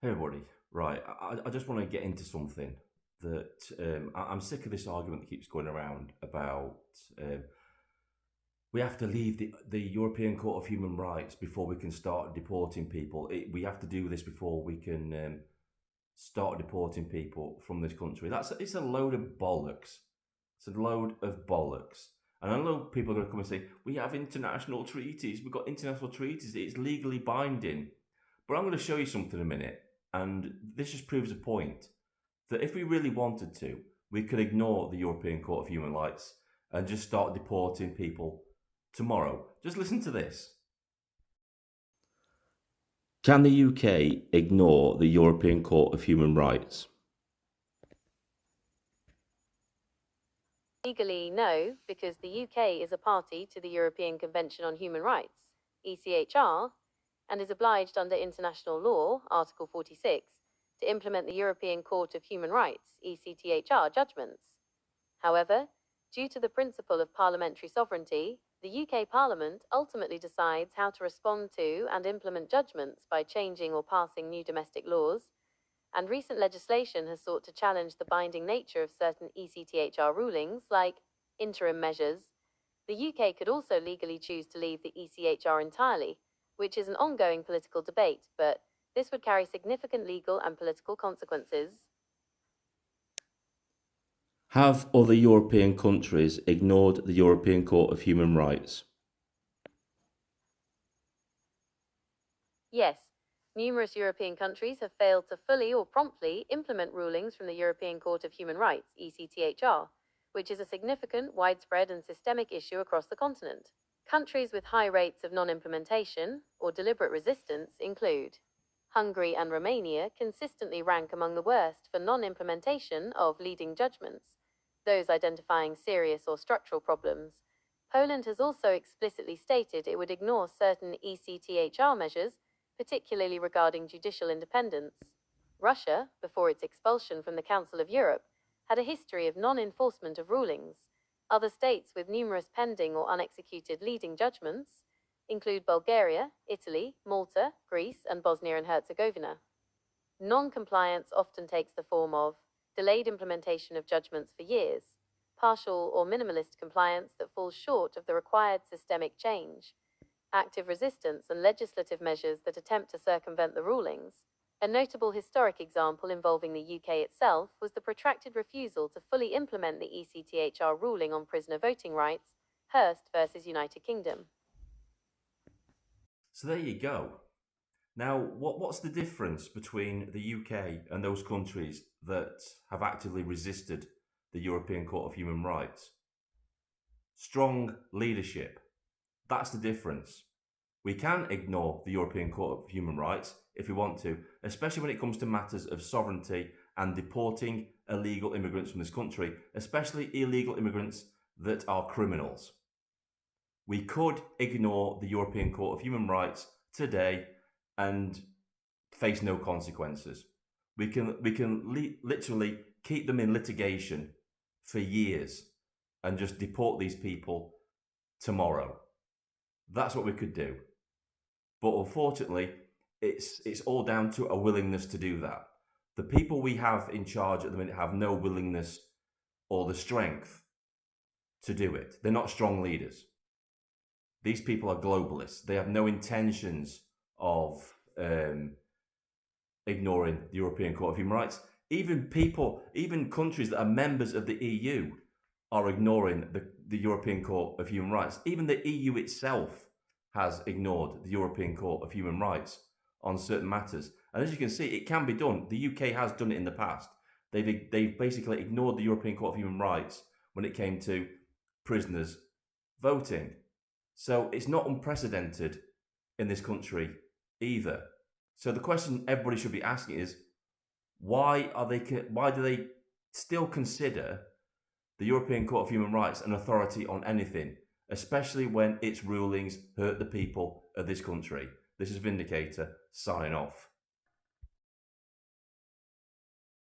Hey everybody, right? I just want to get into something that I'm sick of this argument that keeps going around about um, we have to leave the European Court of Human Rights before we can start deporting people. We have to do this before we can start deporting people from this country. It's a load of bollocks. It's a load of bollocks. And I know people are going to come and say, we have international treaties. We've got international treaties. It's legally binding. But I'm going to show you something in a minute. And this just proves a point that if we really wanted to, we could ignore the European Court of Human Rights and just start deporting people tomorrow. Just listen to this. Can the UK ignore the European Court of Human Rights? Legally, no, because the UK is a party to the European Convention on Human Rights, ECHR, and is obliged under international law, Article 46, to implement the European Court of Human Rights, ECTHR, judgments. However, due to the principle of parliamentary sovereignty, the UK Parliament ultimately decides how to respond to and implement judgments by changing or passing new domestic laws, and recent legislation has sought to challenge the binding nature of certain ECTHR rulings, like interim measures. The UK could also legally choose to leave the ECHR entirely, which is an ongoing political debate, but this would carry significant legal and political consequences. Have other European countries ignored the European Court of Human Rights? Yes, numerous European countries have failed to fully or promptly implement rulings from the European Court of Human Rights, ECTHR, which is a significant, widespread, and systemic issue across the continent. Countries with high rates of non-implementation or deliberate resistance include Hungary and Romania consistently rank among the worst for non-implementation of leading judgments, those identifying serious or structural problems. Poland has also explicitly stated it would ignore certain ECTHR measures, particularly regarding judicial independence. Russia, before its expulsion from the Council of Europe, had a history of non-enforcement of rulings. Other states with numerous pending or unexecuted leading judgments include Bulgaria, Italy, Malta, Greece, and Bosnia and Herzegovina. Non-compliance often takes the form of delayed implementation of judgments for years, partial or minimalist compliance that falls short of the required systemic change, active resistance, and legislative measures that attempt to circumvent the rulings. A notable historic example involving the UK itself was the protracted refusal to fully implement the ECTHR ruling on prisoner voting rights, Hurst versus United Kingdom. So there you go. Now, what's the difference between the UK and those countries that have actively resisted the European Court of Human Rights? Strong leadership. That's the difference. We can ignore the European Court of Human Rights if we want to, especially when it comes to matters of sovereignty and deporting illegal immigrants from this country, especially illegal immigrants that are criminals. We could ignore the European Court of Human Rights today and face no consequences. We can literally keep them in litigation for years and just deport these people tomorrow. That's what we could do. But unfortunately, it's all down to a willingness to do that. The people we have in charge at the minute have no willingness or the strength to do it. They're not strong leaders. These people are globalists. They have no intentions of ignoring the European Court of Human Rights. Even countries that are members of the EU are ignoring the European Court of Human Rights. Even the EU itself has ignored the European Court of Human Rights on certain matters. And as you can see, it can be done. The UK has done it in the past. They've basically ignored the European Court of Human Rights when it came to prisoners voting. So it's not unprecedented in this country either. So the question everybody should be asking is, why do they still consider the European Court of Human Rights an authority on anything, especially when its rulings hurt the people of this country? This is Vindicator, signing off.